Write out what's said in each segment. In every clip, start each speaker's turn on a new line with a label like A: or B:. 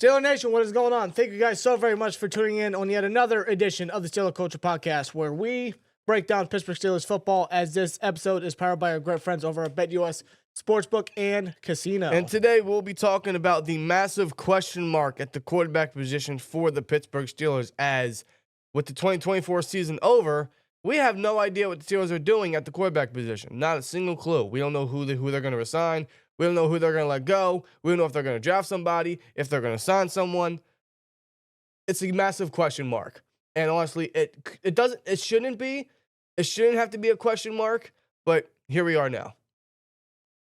A: Steelers Nation, what is going on? Thank you guys so very much for tuning in on yet another edition of the Steelers Culture Podcast, where we break down Pittsburgh Steelers football, as this episode is powered by our great friends over at BetUS Sportsbook and Casino.
B: And today we'll be talking about the massive question mark at the quarterback position for the Pittsburgh Steelers, as with the 2024 season over, we have no idea what the Steelers are doing at the quarterback position. Not a single clue. We don't know who they're going to resign. We don't know who they're going to let go. We don't know if they're going to draft somebody, if they're going to sign someone. It's a massive question mark. And honestly, it shouldn't have to be a question mark, but here we are now.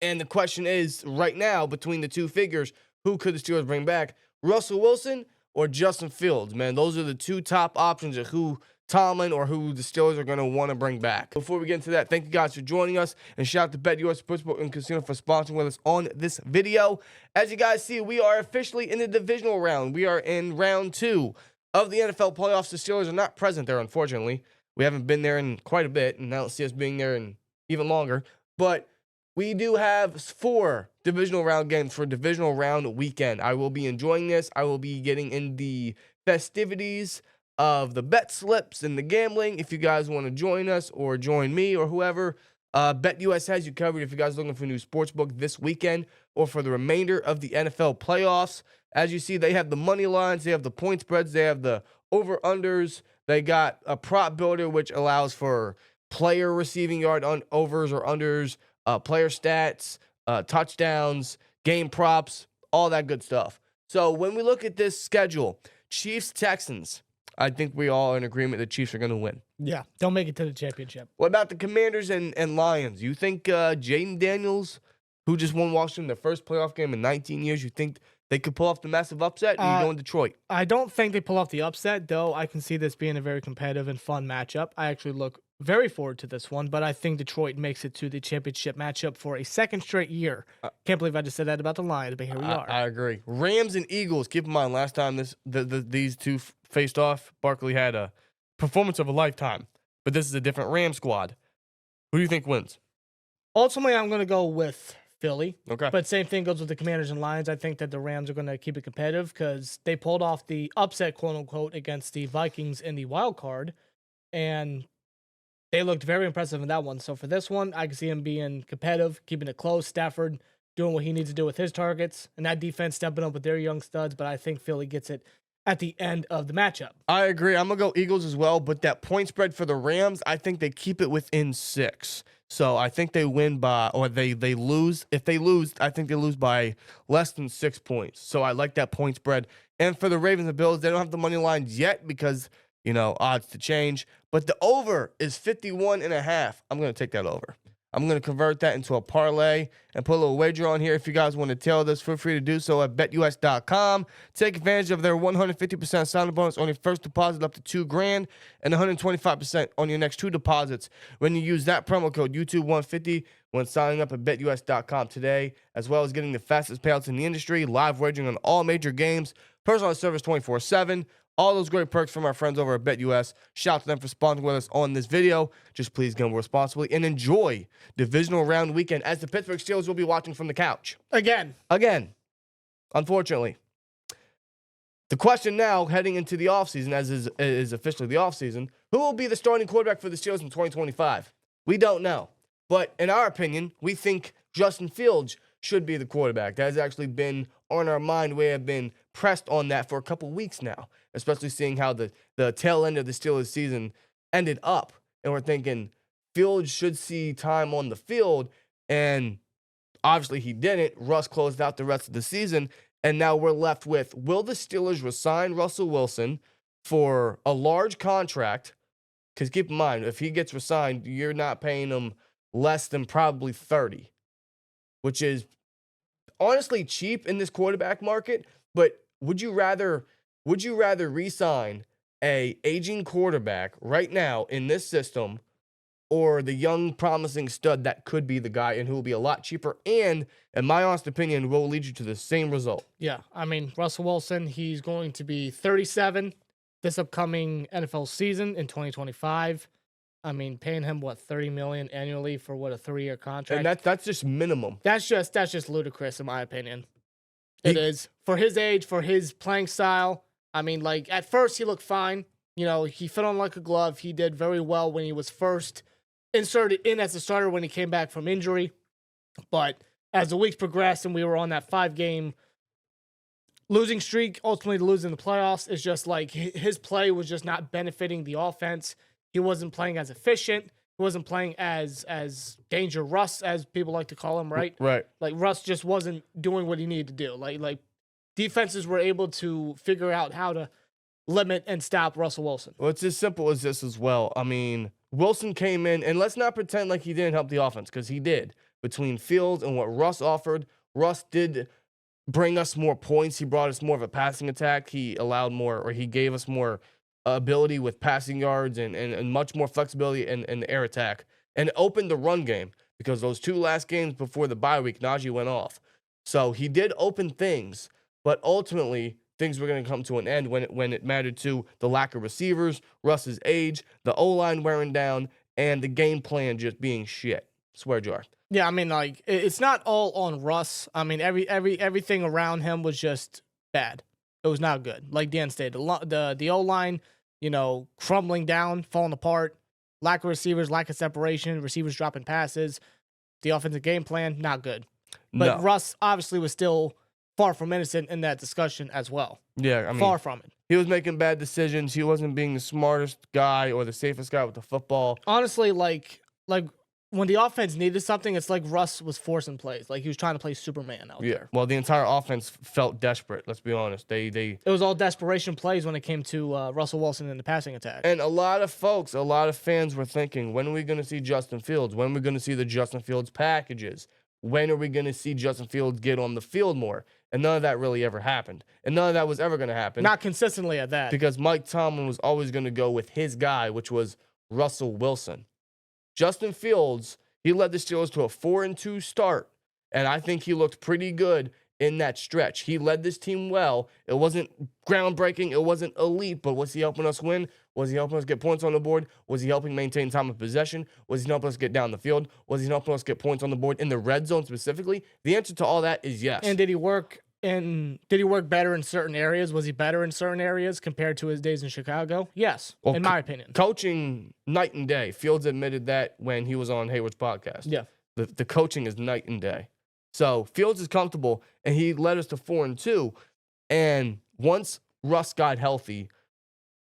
B: And the question is, right now, between the two figures, who could the Steelers bring back? Russell Wilson or Justin Fields? Man, those are the two top options of who Tomlin or who the Steelers are going to want to bring back. Before we get into that, thank you guys for joining us, and shout out to BetUS Sportsbook and Casino for sponsoring with us on this video. As you guys see, we are officially in the divisional round. We are in round 2 of the NFL playoffs. The Steelers are not present there, unfortunately. We haven't been there in quite a bit, and I don't see us being there in even longer. But we do have 4 divisional round games for divisional round weekend. I will be enjoying this. I will be getting in the festivities of the bet slips and the gambling. If you guys want to join us or join me or whoever, BetUS has you covered if you guys are looking for a new sportsbook this weekend or for the remainder of the NFL playoffs. As you see, they have the money lines, they have the point spreads, they have the over-unders. They got a prop builder, which allows for player receiving yard overs or unders, player stats, touchdowns, game props, all that good stuff. So when we look at this schedule, Chiefs-Texans, I think we all are in agreement the Chiefs are going to win.
A: Yeah, don't make it to the championship.
B: What about the Commanders and Lions? You think Jaden Daniels, who just won Washington their first playoff game in 19 years, you think they could pull off the massive upset? Or you going Detroit?
A: I don't think they pull off the upset, though. I can see this being a very competitive and fun matchup. I actually look very forward to this one, but I think Detroit makes it to the championship matchup for a second straight year. Can't believe I just said that about the Lions, but here we are.
B: I agree. Rams and Eagles. Keep in mind, last time these two faced off, Barkley had a performance of a lifetime, but this is a different Ram squad. Who do you think wins?
A: Ultimately, I'm going to go with Philly.
B: Okay.
A: But same thing goes with the Commanders and Lions. I think that the Rams are going to keep it competitive because they pulled off the upset, quote unquote, against the Vikings in the wild card, and they looked very impressive in that one. So for this one, I can see him being competitive, keeping it close. Stafford doing what he needs to do with his targets, and that defense stepping up with their young studs. But I think Philly gets it at the end of the matchup.
B: I agree. I'm going to go Eagles as well, but that point spread for the Rams, I think they keep it within 6. So I think they win by, or they lose. If they lose, I think they lose by less than 6 points. So I like that point spread. And for the Ravens and Bills, they don't have the money lines yet because, odds to change. But the over is 51.5. I'm going to take that over. I'm going to convert that into a parlay and put a little wager on here. If you guys want to tail this, feel free to do so at betus.com. Take advantage of their 150% sign-up bonus on your first deposit up to $2,000 and 125% on your next 2 deposits when you use that promo code YouTube150 when signing up at betus.com today, as well as getting the fastest payouts in the industry, live wagering on all major games, personalized service 24/7. All those great perks from our friends over at BetUS. Shout out to them for sponsoring with us on this video. Just please gamble responsibly and enjoy divisional round weekend as the Pittsburgh Steelers will be watching from the couch. Again, unfortunately. The question now, heading into the offseason, as is officially the offseason, who will be the starting quarterback for the Steelers in 2025? We don't know. But in our opinion, we think Justin Fields should be the quarterback. That has actually been on our mind. We have been pressed on that for a couple weeks now, especially seeing how the tail end of the Steelers season ended up. And we're thinking Fields should see time on the field, and obviously he didn't. Russ closed out the rest of the season, and now we're left with, will the Steelers resign Russell Wilson for a large contract? Because keep in mind, if he gets resigned, you're not paying him less than probably 30, which is honestly cheap in this quarterback market. But would you rather re-sign a aging quarterback right now in this system, or the young promising stud that could be the guy and who will be a lot cheaper and, in my honest opinion, will lead you to the same result?
A: Yeah, I mean, Russell Wilson, he's going to be 37 this upcoming NFL season in 2025. I mean, paying him $30 million annually for a 3-year contract,
B: and that's just minimum.
A: That's just ludicrous in my opinion. It is. For his age, for his playing style. I mean, like, at first he looked fine. You know, he fit on like a glove. He did very well when he was first inserted in as a starter when he came back from injury. But as the weeks progressed and we were on that 5-game losing streak, ultimately losing the playoffs, it's just like his play was just not benefiting the offense. He wasn't playing as efficient. He wasn't playing as Danger Russ, as people like to call him, right?
B: Right.
A: Like, Russ just wasn't doing what he needed to do. Like defenses were able to figure out how to limit and stop Russell Wilson.
B: Well, it's as simple as this as well. I mean, Wilson came in, and let's not pretend like he didn't help the offense, because he did. Between Fields and what Russ offered, Russ did bring us more points. He brought us more of a passing attack. He allowed more, or he gave us more ability with passing yards and much more flexibility in the air attack, and opened the run game, because those 2 last games before the bye week, Najee went off. So he did open things, but ultimately things were going to come to an end when it mattered to the lack of receivers, Russ's age, the O-line wearing down, and the game plan just being shit. Swear jar.
A: Yeah, I mean, like, it's not all on Russ. I mean, everything around him was just bad. It was not good. Like Dan stated, the O-line, you know, crumbling down, falling apart, lack of receivers, lack of separation, receivers dropping passes, the offensive game plan, not good. But
B: No.
A: Russ obviously was still far from innocent in that discussion as well.
B: Yeah, I mean,
A: Far from it.
B: he was making bad decisions. He wasn't being the smartest guy or the safest guy with the football.
A: Honestly, like when the offense needed something, it's like Russ was forcing plays. Like he was trying to play Superman out there.
B: Well, the entire offense felt desperate. Let's be honest.
A: It was all desperation plays when it came to Russell Wilson in the passing attack.
B: And a lot of fans were thinking, when are we going to see Justin Fields? When are we going to see the Justin Fields packages? When are we going to see Justin Fields get on the field more? And none of that really ever happened. And none of that was ever going to happen.
A: Not consistently at that.
B: Because Mike Tomlin was always going to go with his guy, which was Russell Wilson. Justin Fields, he led the Steelers to a 4-2 start, and I think he looked pretty good in that stretch. He led this team well. It wasn't groundbreaking. It wasn't elite, but was he helping us win? Was he helping us get points on the board? Was he helping maintain time of possession? Was he helping us get down the field? Was he helping us get points on the board in the red zone specifically? The answer to all that is yes.
A: And did he work better in certain areas? Was he better in certain areas compared to his days in Chicago? Yes, well, in my opinion.
B: Coaching, night and day. Fields admitted that when he was on Hayward's podcast.
A: Yeah.
B: The coaching is night and day. So Fields is comfortable, and he led us to 4-2. And once Russ got healthy,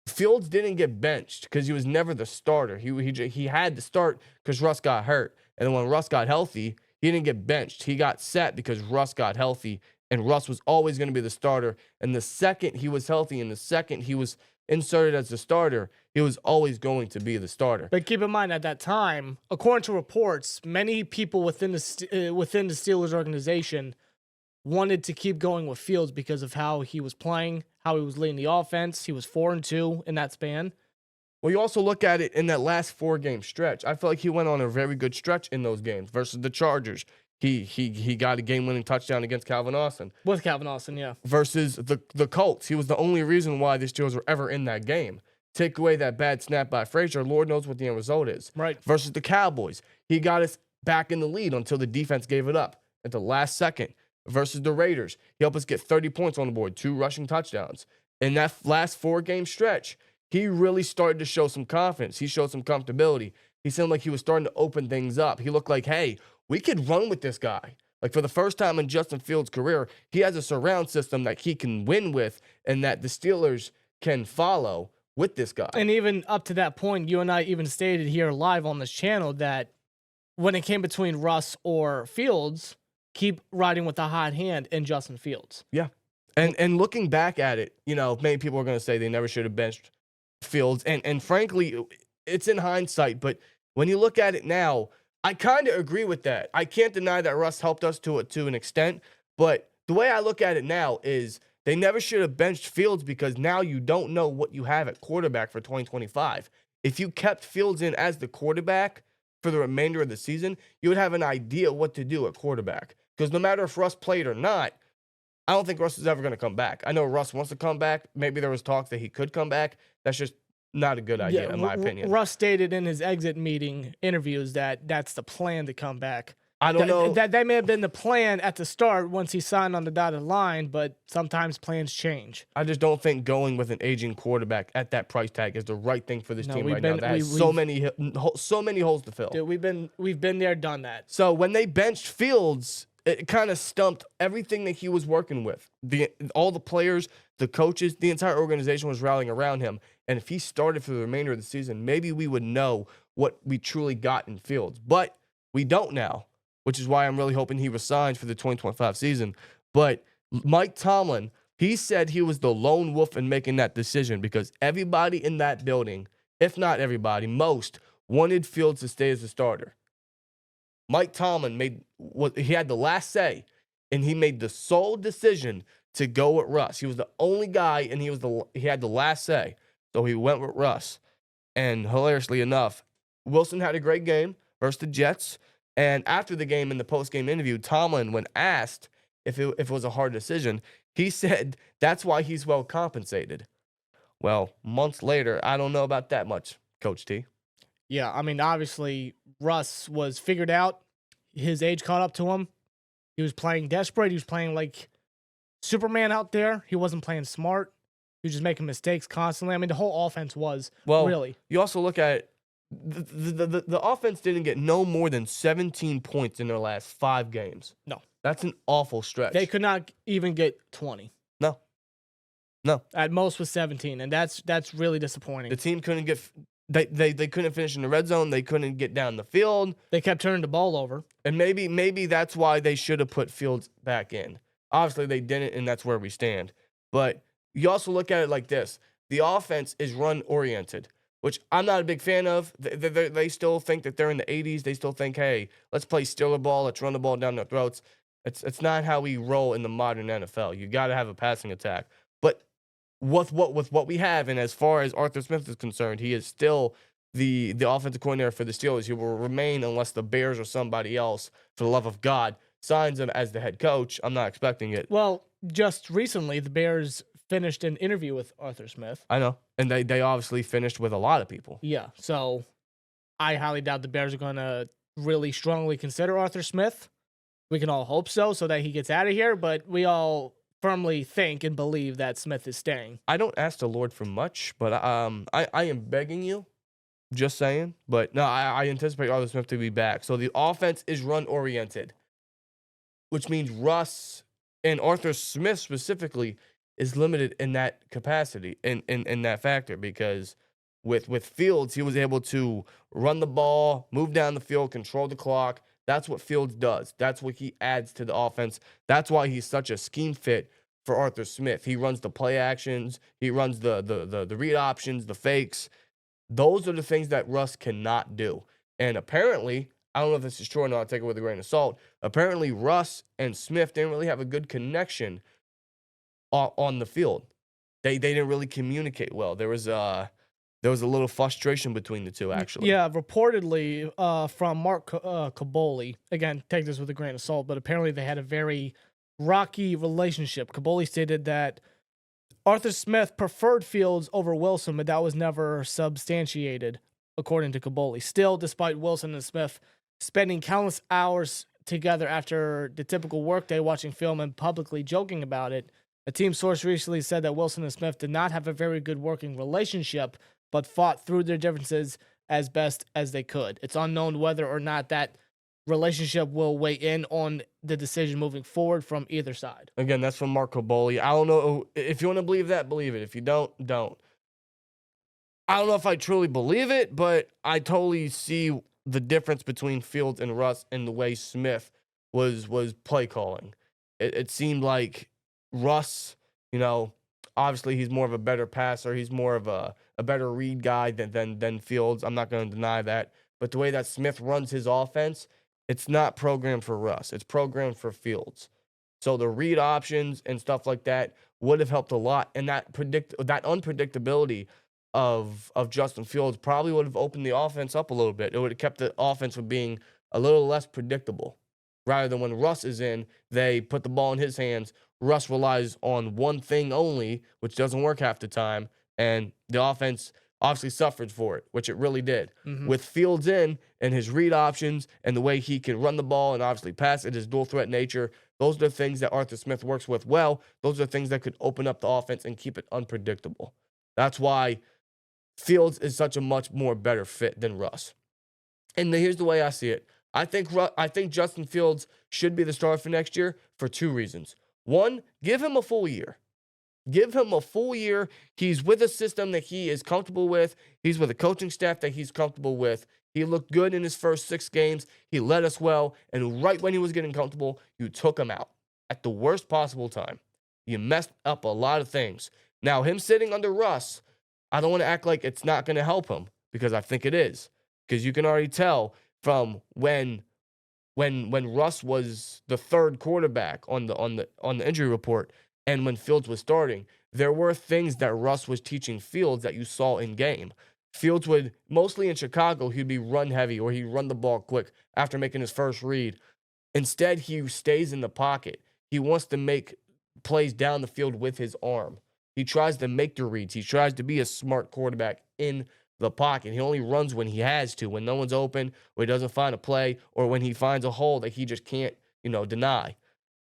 B: Fields didn't get benched because he was never the starter. He had to start because Russ got hurt. And then when Russ got healthy, he didn't get benched. He got set because Russ got healthy. And Russ was always going to be the starter. And the second he was healthy and the second he was inserted as the starter, he was always going to be the starter.
A: But keep in mind, at that time, according to reports, many people within the Steelers organization wanted to keep going with Fields because of how he was playing, how he was leading the offense. He was 4-2 in that span.
B: Well, you also look at it in that last 4-game stretch. I feel like he went on a very good stretch in those games versus the Chargers. He got a game-winning touchdown against Calvin Austin.
A: With Calvin Austin, yeah.
B: Versus the Colts. He was the only reason why the Steelers were ever in that game. Take away that bad snap by Frazier, Lord knows what the end result is.
A: Right.
B: Versus the Cowboys. He got us back in the lead until the defense gave it up at the last second. Versus the Raiders. He helped us get 30 points on the board, 2 rushing touchdowns. In that last 4-game stretch, he really started to show some confidence. He showed some comfortability. He seemed like he was starting to open things up. He looked like, hey, we could run with this guy. Like, for the first time in Justin Fields' career, he has a surround system that he can win with and that the Steelers can follow with this guy.
A: And even up to that point, you and I even stated here live on this channel that when it came between Russ or Fields, keep riding with the hot hand in Justin Fields.
B: Yeah. And looking back at it, you know, many people are going to say they never should have benched Fields. And frankly, it's in hindsight. But when you look at it now, I kind of agree with that. I can't deny that Russ helped us to an extent. But the way I look at it now is they never should have benched Fields because now you don't know what you have at quarterback for 2025. If you kept Fields in as the quarterback for the remainder of the season, you would have an idea what to do at quarterback. Because no matter if Russ played or not, I don't think Russ is ever going to come back. I know Russ wants to come back. Maybe there was talk that he could come back. That's just not a good idea, in my opinion.
A: Russ stated in his exit meeting interviews that that's the plan to come back.
B: I don't know.
A: That may have been the plan at the start once he signed on the dotted line, but sometimes plans change.
B: I just don't think going with an aging quarterback at that price tag is the right thing for this team right now. That has so many holes to fill.
A: Dude, we've been there, done that.
B: So when they benched Fields, it kind of stumped everything that he was working with. All the players, the coaches, the entire organization was rallying around him. And if he started for the remainder of the season, maybe we would know what we truly got in Fields. But we don't now, which is why I'm really hoping he resigns for the 2025 season. But Mike Tomlin, he said he was the lone wolf in making that decision because everybody in that building, if not everybody, most, wanted Fields to stay as a starter. Mike Tomlin he had the last say, and he made the sole decision to go with Russ. He was the only guy, and he had the last say, so he went with Russ. And hilariously enough, Wilson had a great game versus the Jets. And after the game, in the post-game interview, Tomlin, when asked if it was a hard decision, he said that's why he's well compensated. Well, months later, I don't know about that much, Coach T.
A: Yeah, I mean, obviously, Russ was figured out. His age caught up to him. He was playing desperate. He was playing like Superman out there. He wasn't playing smart. He was just making mistakes constantly. I mean, the whole offense was, really.
B: You also look at it. The offense didn't get no more than 17 points in their last 5 games.
A: No.
B: That's an awful stretch.
A: They could not even get 20.
B: No.
A: At most was 17, and that's really disappointing.
B: The team couldn't get they couldn't finish in the red zone. They couldn't get down the field.
A: They kept turning the ball over.
B: And maybe that's why they should have put Fields back in. Obviously, they didn't, and that's where we stand. But you also look at it like this. The offense is run-oriented, which I'm not a big fan of. They still think that they're in the 80s. They still think, hey, let's play Steeler ball. Let's run the ball down their throats. It's not how we roll in the modern NFL. You got to have a passing attack. But with what we have, and as far as Arthur Smith is concerned, he is still the offensive coordinator for the Steelers. He will remain unless the Bears or somebody else, for the love of God, signs him as the head coach. I'm not expecting it.
A: Well, just recently, the Bears finished an interview with Arthur Smith.
B: I know. And they obviously finished with a lot of people.
A: Yeah, so I highly doubt the Bears are going to really strongly consider Arthur Smith. We can all hope so that he gets out of here, but we all firmly think and believe that Smith is staying.
B: I don't ask the Lord for much, but I am begging you, just saying. But no, I anticipate Arthur Smith to be back. So the offense is run-oriented, which means Russ and Arthur Smith specifically is limited in that capacity, in that factor, because with Fields, he was able to run the ball, move down the field, control the clock. That's what Fields does. That's what he adds to the offense. That's why he's such a scheme fit for Arthur Smith. He runs the play actions. He runs the read options, the fakes. Those are the things that Russ cannot do. And apparently, I don't know if this is true or not, I'll take it with a grain of salt. Apparently, Russ and Smith didn't really have a good connection on the field. They didn't really communicate well. There was a little frustration between the two, actually.
A: Yeah, reportedly from Mark Caboli. Again, take this with a grain of salt, but apparently they had a very rocky relationship. Caboli stated that Arthur Smith preferred Fields over Wilson, but that was never substantiated, according to Caboli. Still, despite Wilson and Smith spending countless hours together after the typical workday watching film and publicly joking about it, a team source recently said that Wilson and Smith did not have a very good working relationship, but fought through their differences as best as they could. It's unknown whether or not that relationship will weigh in on the decision moving forward from either side.
B: Again, that's from Mark Caboli. I don't know. If you want to believe that, believe it. If you don't, don't. I don't know if I truly believe it, but I totally see the difference between Fields and Russ and the way Smith was play calling. It seemed like Russ, obviously he's more of a better passer. He's more of a better read guy than Fields. I'm not going to deny that. But the way that Smith runs his offense, it's not programmed for Russ. It's programmed for Fields. So the read options and stuff like that would have helped a lot. And that unpredictability of Justin Fields probably would have opened the offense up a little bit. It would have kept the offense from being a little less predictable. Rather than when Russ is in, they put the ball in his hands. Russ relies on one thing only, which doesn't work half the time. And the offense obviously suffered for it, which it really did.
A: Mhm.
B: With Fields in and his read options and the way he can run the ball and obviously pass it, his dual threat nature, those are the things that Arthur Smith works with well. Those are things that could open up the offense and keep it unpredictable. That's why Fields is such a much more better fit than Russ. And here's the way I see it. I think Justin Fields should be the starter for next year for 2 reasons. One, give him a full year. Give him a full year. He's with a system that he is comfortable with. He's with a coaching staff that he's comfortable with. He looked good in his first 6 games. He led us well. And right when he was getting comfortable, you took him out at the worst possible time. You messed up a lot of things. Now, him sitting under Russ, I don't want to act like it's not going to help him, because I think it is. Because you can already tell from when Russ was the 3rd quarterback on the injury report, and when Fields was starting, there were things that Russ was teaching Fields that you saw in game. Fields would, mostly in Chicago, he'd be run heavy or he'd run the ball quick after making his first read. Instead, he stays in the pocket. He wants to make plays down the field with his arm. He tries to make the reads. He tries to be a smart quarterback in the pocket. He only runs when he has to, when no one's open, or he doesn't find a play, or when he finds a hole that he just can't, deny.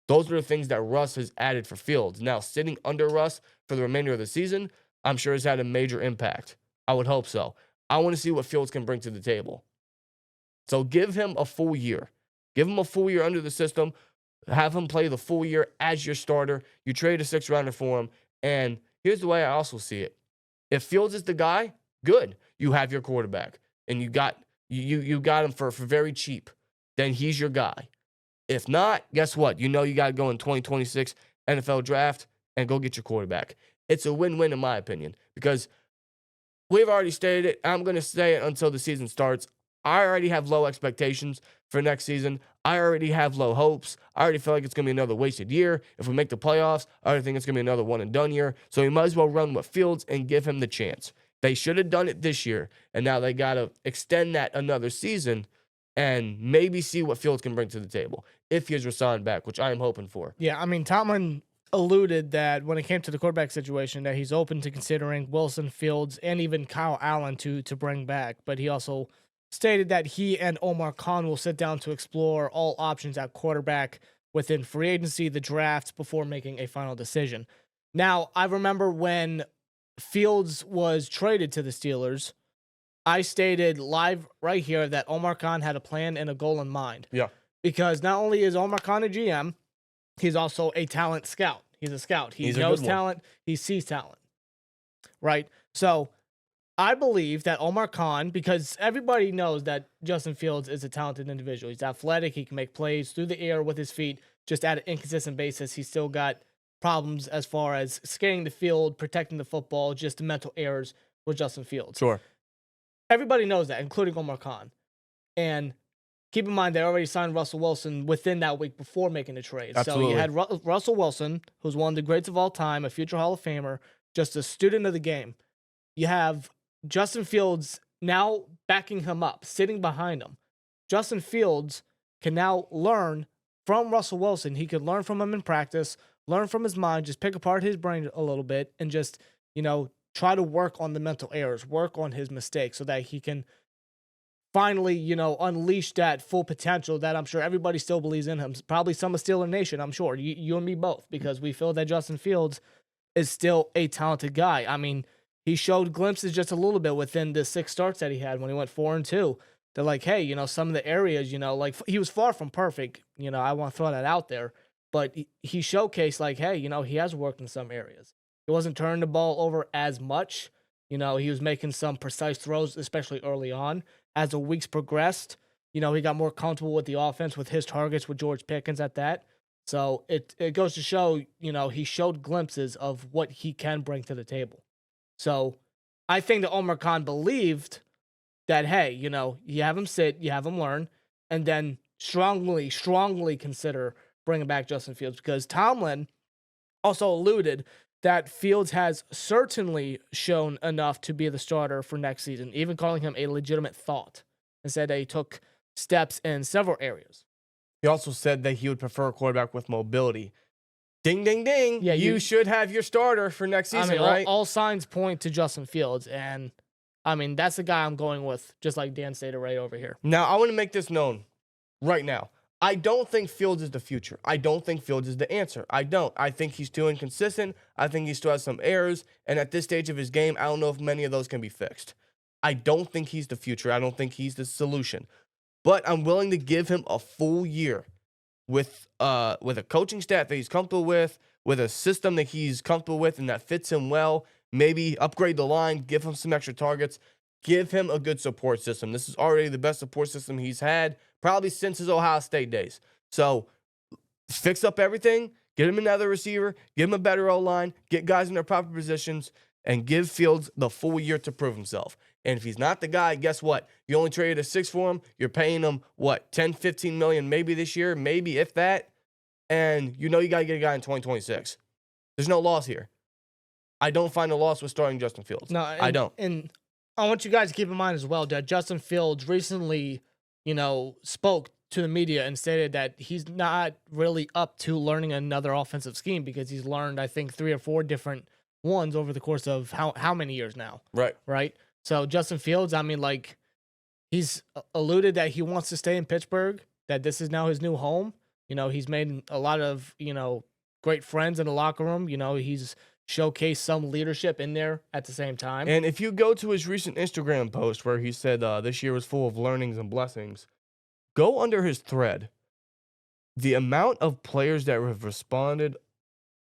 B: Those are the things that Russ has added for Fields. Now, sitting under Russ for the remainder of the season, I'm sure has had a major impact. I would hope so. I want to see what Fields can bring to the table. So give him a full year. Give him a full year under the system. Have him play the full year as your starter. You trade a 6th-rounder for him. And here's the way I also see it. If Fields is the guy, good. You have your quarterback. And you got him for very cheap. Then he's your guy. If not, guess what? You got to go in 2026 NFL draft and go get your quarterback. It's a win-win in my opinion, because we've already stated it. I'm going to say it until the season starts. I already have low expectations for next season. I already have low hopes. I already feel like it's going to be another wasted year. If we make the playoffs, I already think it's going to be another one-and-done year. So you might as well run with Fields and give him the chance. They should have done it this year, and now they got to extend that another season and maybe see what Fields can bring to the table if he's resigned back, which I am hoping for.
A: Yeah, I mean, Tomlin alluded that when it came to the quarterback situation, that he's open to considering Wilson, Fields, and even Kyle Allen to bring back. But he also stated that he and Omar Khan will sit down to explore all options at quarterback within free agency, the draft, before making a final decision. Now, I remember when Fields was traded to the Steelers, I stated live right here that Omar Khan had a plan and a goal in mind.
B: Yeah.
A: Because not only is Omar Khan a GM, he's also a talent scout. He's a scout. He knows talent. He sees talent. Right? So I believe that Omar Khan, because everybody knows that Justin Fields is a talented individual. He's athletic. He can make plays through the air with his feet. Just at an inconsistent basis, he's still got problems as far as scanning the field, protecting the football, just mental errors with Justin Fields.
B: Sure.
A: Everybody knows that, including Omar Khan. And keep in mind, they already signed Russell Wilson within that week before making the trade.
B: Absolutely.
A: So you had Russell Wilson, who's one of the greats of all time, a future Hall of Famer, just a student of the game. You have Justin Fields now backing him up, sitting behind him. Justin Fields can now learn from Russell Wilson. He could learn from him in practice, learn from his mind, just pick apart his brain a little bit, and just, try to work on the mental errors, work on his mistakes so that he can finally, unleash that full potential that I'm sure everybody still believes in him. Probably some of Steelers Nation, I'm sure. You and me both, because we feel that Justin Fields is still a talented guy. I mean, he showed glimpses just a little bit within the 6 starts that he had when he went 4-2. They're like, hey, some of the areas, like he was far from perfect. I want to throw that out there. But he showcased like, hey, he has worked in some areas. He wasn't turning the ball over as much. He was making some precise throws, especially early on. As the weeks progressed, he got more comfortable with the offense, with his targets, with George Pickens at that. So it goes to show, he showed glimpses of what he can bring to the table. So I think that Omar Khan believed that, hey, you have him sit, you have him learn, and then strongly consider bringing back Justin Fields, because Tomlin also alluded that Fields has certainly shown enough to be the starter for next season, even calling him a legitimate thought, and said that he took steps in several areas.
B: He also said that he would prefer a quarterback with mobility. Ding, ding, ding.
A: Yeah,
B: you should have your starter for next season, right?
A: All signs point to Justin Fields, and I mean, that's the guy I'm going with, just like Dan stated right over here.
B: Now, I want to make this known right now. I don't think Fields is the future. I don't think Fields is the answer. I don't. I think he's too inconsistent. I think he still has some errors. And at this stage of his game, I don't know if many of those can be fixed. I don't think he's the future. I don't think he's the solution. But I'm willing to give him a full year with a coaching staff that he's comfortable with a system that he's comfortable with and that fits him well. Maybe upgrade the line, give him some extra targets, give him a good support system. This is already the best support system he's had probably since his Ohio State days. So fix up everything, get him another receiver, give him a better O-line, get guys in their proper positions, and give Fields the full year to prove himself. And if he's not the guy, guess what? You only traded a 6 for him. You're paying him, what, 10, 15 million maybe this year, maybe if that. And you know you got to get a guy in 2026. There's no loss here. I don't find a loss with starting Justin Fields.
A: No,
B: I don't.
A: And I want you guys to keep in mind as well that Justin Fields recently, spoke to the media and stated that he's not really up to learning another offensive scheme because he's learned, I think, 3 or 4 different ones over the course of how many years now. Right. So Justin Fields, I mean, like, he's alluded that he wants to stay in Pittsburgh, that this is now his new home. He's made a lot of, great friends in the locker room. He's showcased some leadership in there at the same time.
B: And if you go to his recent Instagram post where he said this year was full of learnings and blessings, go under his thread. The amount of players that have responded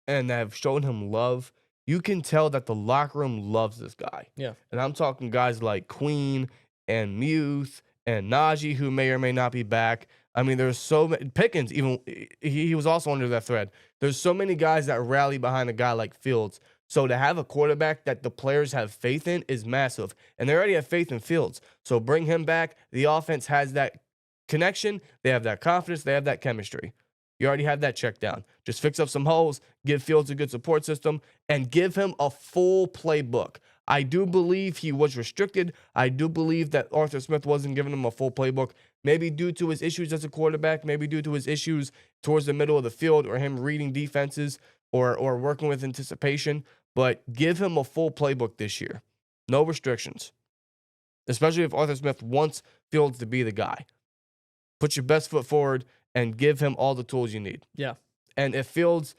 B: and that have shown him love, you can tell that the locker room loves this guy.
A: Yeah.
B: And I'm talking guys like Queen and Muth and Najee, who may or may not be back. I mean, there's so many. Pickens, even he was also under that thread. There's so many guys that rally behind a guy like Fields. So to have a quarterback that the players have faith in is massive. And they already have faith in Fields. So bring him back. The offense has that connection. They have that confidence. They have that chemistry. You already have that checked down. Just fix up some holes, give Fields a good support system, and give him a full playbook. I do believe he was restricted. I do believe that Arthur Smith wasn't giving him a full playbook, maybe due to his issues as a quarterback, maybe due to his issues towards the middle of the field or him reading defenses or working with anticipation. But give him a full playbook this year. No restrictions, especially if Arthur Smith wants Fields to be the guy. Put your best foot forward and give him all the tools you need.
A: Yeah.
B: And if Fields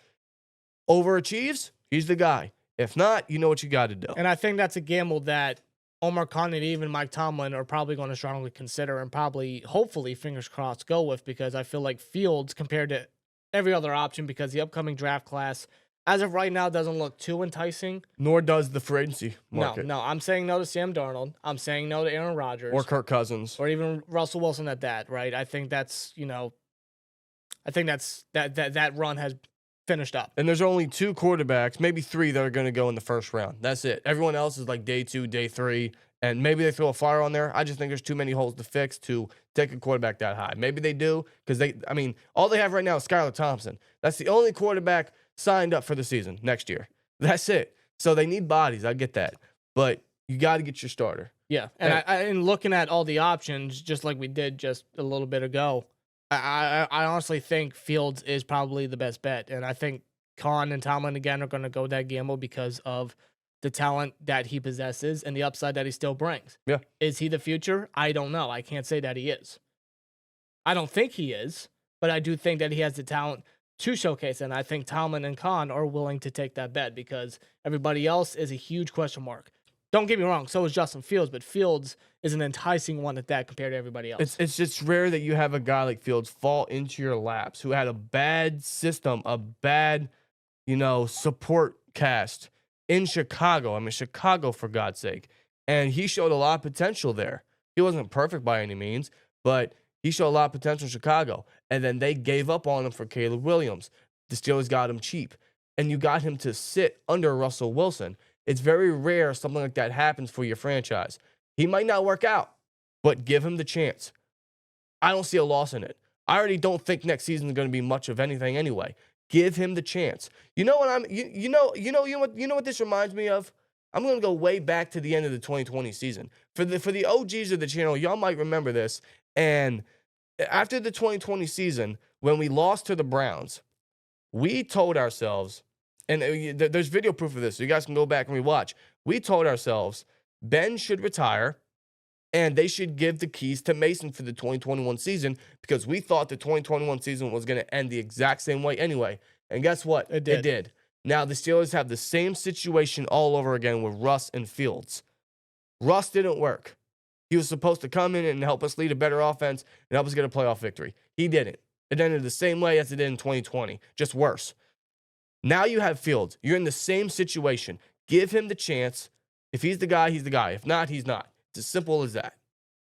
B: overachieves, he's the guy. If not, you know what you got to do.
A: And I think that's a gamble that Omar Khan and even Mike Tomlin are probably going to strongly consider and probably, hopefully, fingers crossed, go with, because I feel like Fields, compared to every other option, because the upcoming draft class, as of right now, doesn't look too enticing.
B: Nor does the free agency market.
A: No. I'm saying no to Sam Darnold. I'm saying no to Aaron Rodgers.
B: Or Kirk Cousins.
A: Or even Russell Wilson at that, right? I think that's, that run has finished up.
B: And there's only 2 quarterbacks, maybe 3, that are going to go in the first round. That's it. Everyone else is like day 2, day 3, and maybe they throw a flyer on there. I just think there's too many holes to fix to take a quarterback that high. Maybe they do, because all they have right now is Skylar Thompson. That's the only quarterback signed up for the season next year. That's it. So they need bodies. I get that. But you got to get your starter.
A: Yeah. And and looking at all the options, just like we did just a little bit ago, I honestly think Fields is probably the best bet. And I think Khan and Tomlin, again, are going to go that gamble because of the talent that he possesses and the upside that he still brings.
B: Yeah.
A: Is he the future? I don't know. I can't say that he is. I don't think he is, but I do think that he has the talent to showcase. And I think Tomlin and Khan are willing to take that bet because everybody else is a huge question mark. Don't get me wrong, so is Justin Fields, but Fields is an enticing one at that compared to everybody else.
B: It's just rare that you have a guy like Fields fall into your laps who had a bad system, a bad, support cast in Chicago. I mean, Chicago, for God's sake. And he showed a lot of potential there. He wasn't perfect by any means, but he showed a lot of potential in Chicago. And then they gave up on him for Caleb Williams. The Steelers got him cheap. And you got him to sit under Russell Wilson. It's very rare something like that happens for your franchise. He might not work out, but give him the chance. I don't see a loss in it. I already don't think next season is going to be much of anything anyway. Give him the chance. You know what this reminds me of? I'm going to go way back to the end of the 2020 season. For the OGs of the channel, y'all might remember this. And after the 2020 season, when we lost to the Browns, we told ourselves, and there's video proof of this, so you guys can go back and rewatch. We told ourselves Ben should retire, and they should give the keys to Mason for the 2021 season because we thought the 2021 season was going to end the exact same way anyway. And guess what?
A: It did.
B: It did. Now the Steelers have the same situation all over again with Russ and Fields. Russ didn't work. He was supposed to come in and help us lead a better offense and help us get a playoff victory. He didn't. It ended the same way as it did in 2020, just worse. Now you have Fields. You're in the same situation. Give him the chance. If he's the guy, he's the guy. If not, he's not. It's as simple as that.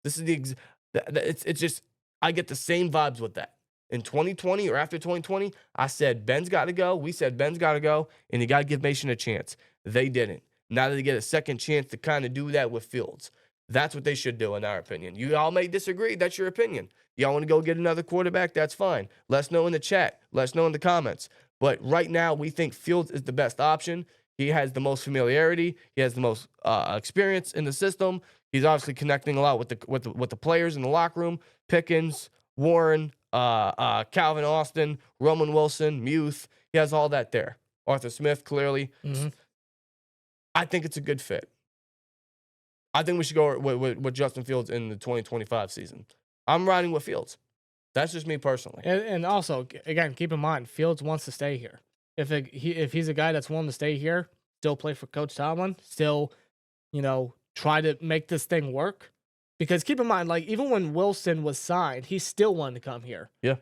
B: This is it's just, I get the same vibes with that. In 2020 or after 2020, I said, Ben's got to go. We said, Ben's got to go, and you got to give Mason a chance. They didn't. Now they get a second chance to kind of do that with Fields. That's what they should do, in our opinion. You all may disagree. That's your opinion. Y'all want to go get another quarterback? That's fine. Let us know in the chat. Let us know in the comments. But right now, we think Fields is the best option. He has the most familiarity. He has the most experience in the system. He's obviously connecting a lot with the players in the locker room. Pickens, Warren, Calvin Austin, Roman Wilson, Muth. He has all that there. Arthur Smith, clearly.
A: Mm-hmm.
B: I think it's a good fit. I think we should go with Justin Fields in the 2025 season. I'm riding with Fields. That's just me personally.
A: And also, again, keep in mind, Fields wants to stay here. If he's a guy that's willing to stay here, still play for Coach Tomlin, still, try to make this thing work. Because keep in mind, like, even when Wilson was signed, he still wanted to come here.
B: Yeah.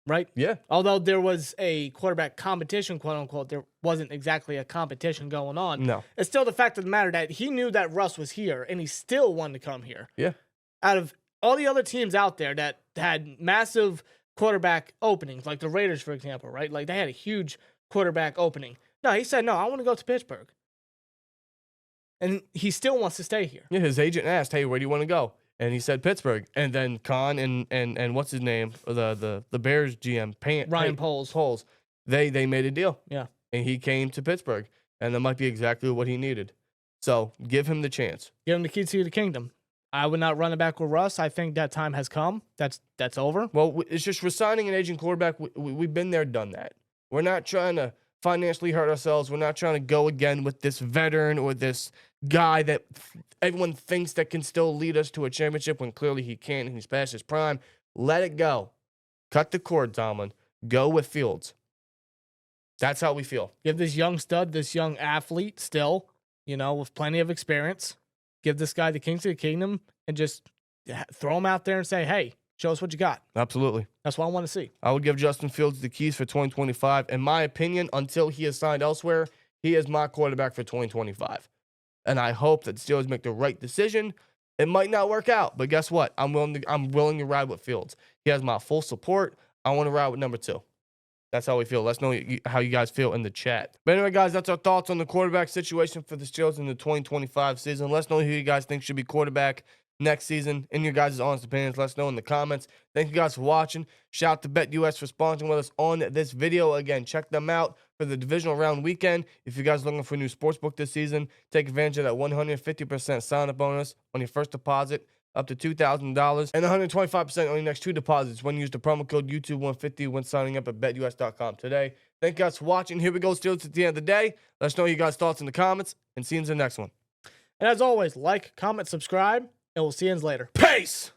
A: Right?
B: Yeah.
A: Although there was a quarterback competition, quote unquote, there wasn't exactly a competition going on.
B: No.
A: It's still the fact of the matter that he knew that Russ was here, and he still wanted to come here.
B: Yeah.
A: Out of all the other teams out there that had massive quarterback openings, like the Raiders, for example, right? Like, they had a huge quarterback opening. No, he said, no, I want to go to Pittsburgh. And he still wants to stay here.
B: Yeah, his agent asked, hey, where do you want to go? And he said Pittsburgh. And then Khan and what's his name? The Bears GM,
A: Ryan Poles.
B: They made a deal.
A: Yeah.
B: And he came to Pittsburgh. And that might be exactly what he needed. So give him the chance.
A: Give him the keys to the kingdom. I would not run it back with Russ. I think that time has come. That's over.
B: Well, it's just resigning an aging quarterback. We've been there, done that. We're not trying to financially hurt ourselves. We're not trying to go again with this veteran or this guy that everyone thinks that can still lead us to a championship when clearly he can't and he's past his prime. Let it go. Cut the cord, Tomlin. Go with Fields. That's how we feel.
A: Give this young stud, this young athlete still, with plenty of experience. Give this guy the keys to the kingdom and just throw him out there and say, hey, show us what you got.
B: Absolutely.
A: That's what I want to see.
B: I would give Justin Fields the keys for 2025. In my opinion, until he is signed elsewhere, he is my quarterback for 2025. And I hope that the Steelers make the right decision. It might not work out, but guess what? I'm willing to ride with Fields. He has my full support. I want to ride with number 2. That's how we feel. Let us know how you guys feel in the chat. But anyway, guys, that's our thoughts on the quarterback situation for the Steelers in the 2025 season. Let us know who you guys think should be quarterback next season. In your guys' honest opinions, let us know in the comments. Thank you guys for watching. Shout out to BetUS for sponsoring with us on this video. Again, check them out for the divisional round weekend. If you guys are looking for a new sportsbook this season, take advantage of that 150% sign-up bonus on your first deposit up to $2,000 and 125% on your next 2 deposits when you use the promo code YouTube150 when signing up at betus.com today. Thank you guys for watching. Here we go, Steelers, at the end of the day. Let us know your guys' thoughts in the comments, and see you in the next one.
A: And as always, like, comment, subscribe, and we'll see you later.
B: Peace!